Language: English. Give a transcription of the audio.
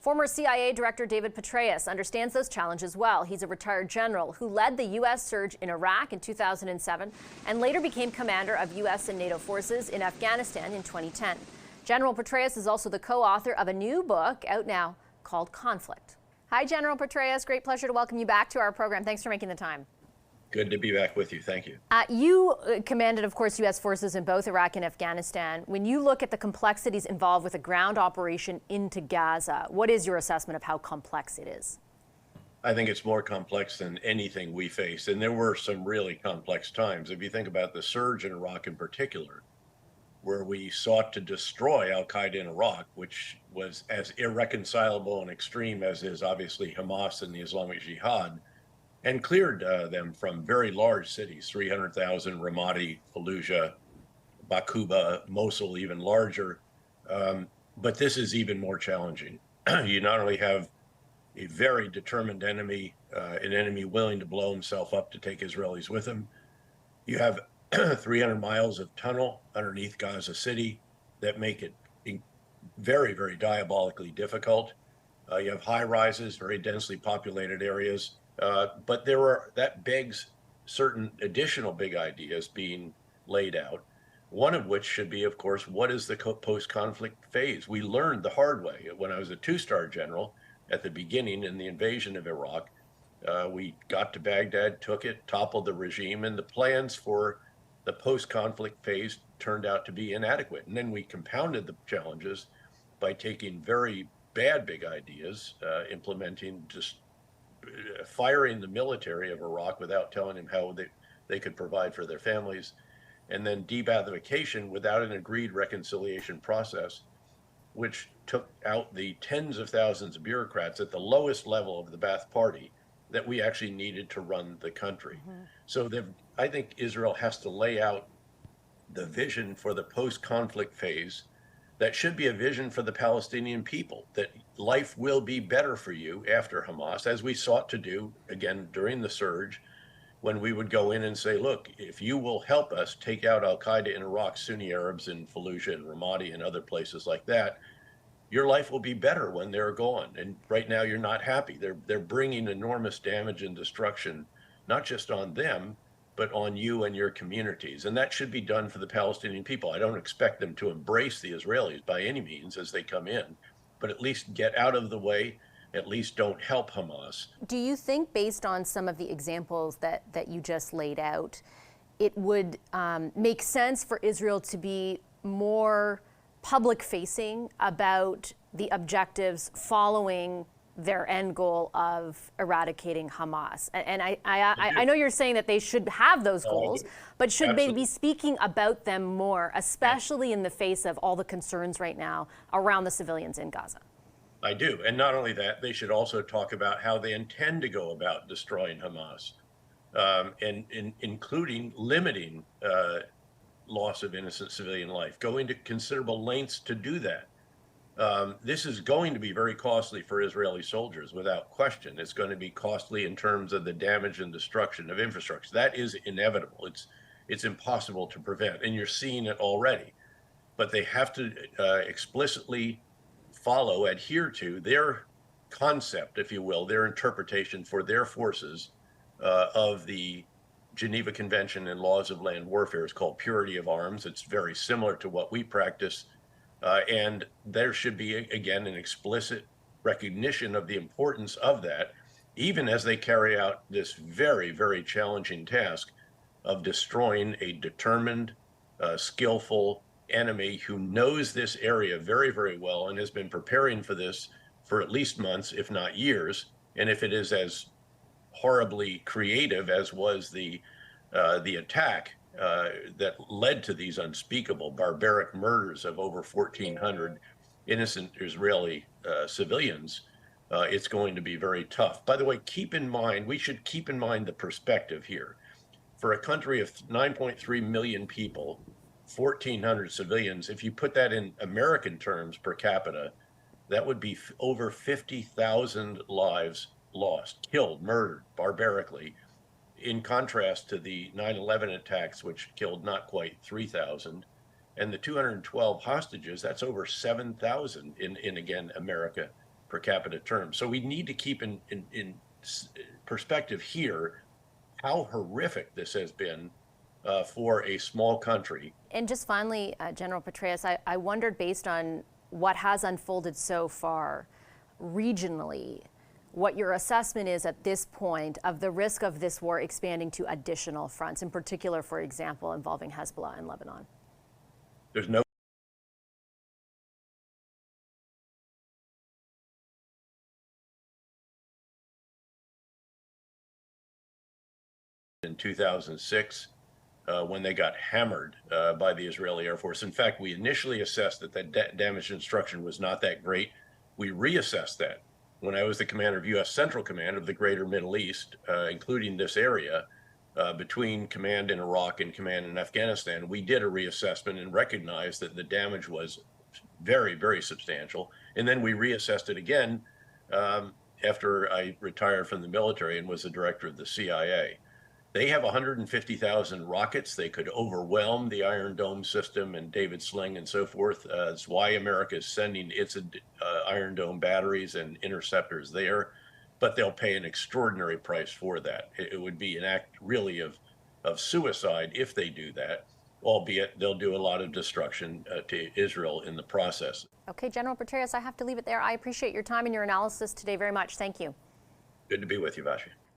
Former CIA Director David Petraeus understands those challenges well. He's a retired general who led the U.S. surge in Iraq in 2007 and later became commander of U.S. and NATO forces in Afghanistan in 2010. General Petraeus is also the co-author of a new book out now called Conflict. Hi, General Petraeus. Great pleasure to welcome you back to our program. Thanks for making the time. Good to be back with you. Thank you. You commanded, of course, U.S. forces in both Iraq and Afghanistan. When you look at the complexities involved with a ground operation into Gaza, what is your assessment of how complex it is? I think it's more complex than anything we face. And there were some really complex times. If you think about the surge in Iraq in particular, where we sought to destroy al-Qaeda in Iraq, which was as irreconcilable and extreme as is obviously Hamas and the Islamic Jihad, and cleared them from very large cities, 300,000, Ramadi, Fallujah, Baquba, Mosul, even larger. But this is even more challenging. You not only have a very determined enemy, an enemy willing to blow himself up to take Israelis with him. You have 300 miles of tunnel underneath Gaza City that make it very, very diabolically difficult. You have high rises, very densely populated areas. But that begs certain additional big ideas being laid out, one of which should be, of course, what is the post-conflict phase? We learned the hard way. When I was a two-star general at the beginning in the invasion of Iraq, we got to Baghdad, took it, toppled the regime, and the plans for the post-conflict phase turned out to be inadequate. And then we compounded the challenges by taking very bad big ideas, implementing just firing the military of Iraq without telling them how they could provide for their families, and then de-Baathification without an agreed reconciliation process, which took out the tens of thousands of bureaucrats at the lowest level of the Ba'ath Party that we actually needed to run the country. Mm-hmm. So I think Israel has to lay out the vision for the post-conflict phase that should be a vision for the Palestinian people, that life will be better for you after Hamas, as we sought to do, again, during the surge, when we would go in and say, look, if you will help us take out al-Qaeda in Iraq, Sunni Arabs in Fallujah and Ramadi and other places like that, your life will be better when they're gone. And right now you're not happy. They're bringing enormous damage and destruction, not just on them, but on you and your communities. And that should be done for the Palestinian people. I don't expect them to embrace the Israelis by any means as they come in, but at least get out of the way, at least don't help Hamas. Do you think, based on some of the examples that you just laid out, it would make sense for Israel to be more public-facing about the objectives following their end goal of eradicating Hamas? And I know you're saying that they should have those goals, but should Absolutely. They be speaking about them more, especially in the face of all the concerns right now around the civilians in Gaza? I do. And not only that, they should also talk about how they intend to go about destroying Hamas, and including limiting loss of innocent civilian life, going to considerable lengths to do that. This is going to be very costly for Israeli soldiers, without question. It's going to be costly in terms of the damage and destruction of infrastructure. That is inevitable. It's impossible to prevent, and you're seeing it already. But they have to explicitly adhere to their concept, if you will, their interpretation for their forces of the Geneva Convention and Laws of Land Warfare. Is called purity of arms. It's very similar to what we practice. And there should be, again, an explicit recognition of the importance of that, even as they carry out this very, very challenging task of destroying a determined, skillful enemy who knows this area very, very well and has been preparing for this for at least months, if not years. And if it is as horribly creative as was the attack that led to these unspeakable barbaric murders of over 1,400 innocent Israeli civilians, it's going to be very tough. By the way, we should keep in mind the perspective here. For a country of 9.3 million people, 1,400 civilians, if you put that in American terms per capita, that would be over 50,000 lives lost, killed, murdered barbarically, in contrast to the 9/11 attacks, which killed not quite 3,000, and the 212 hostages, that's over 7,000 in again, America per capita terms. So we need to keep in perspective here how horrific this has been for a small country. And just finally, General Petraeus, I wondered, based on what has unfolded so far regionally, what your assessment is at this point of the risk of this war expanding to additional fronts, in particular, for example, involving Hezbollah in Lebanon. There's no in 2006 when they got hammered by the Israeli Air Force. In fact, we initially assessed that that damage destruction was not that great. We reassessed that when I was the commander of U.S. Central Command of the Greater Middle East, including this area, between command in Iraq and command in Afghanistan. We did a reassessment and recognized that the damage was very, very substantial. And then we reassessed it again after I retired from the military and was the director of the CIA. They have 150,000 rockets. They could overwhelm the Iron Dome system and David Sling and so forth. That's why America is sending its Iron Dome batteries and interceptors there. But they'll pay an extraordinary price for that. It would be an act really of suicide if they do that, albeit they'll do a lot of destruction to Israel in the process. Okay, General Petraeus, I have to leave it there. I appreciate your time and your analysis today very much. Thank you. Good to be with you, Vashi.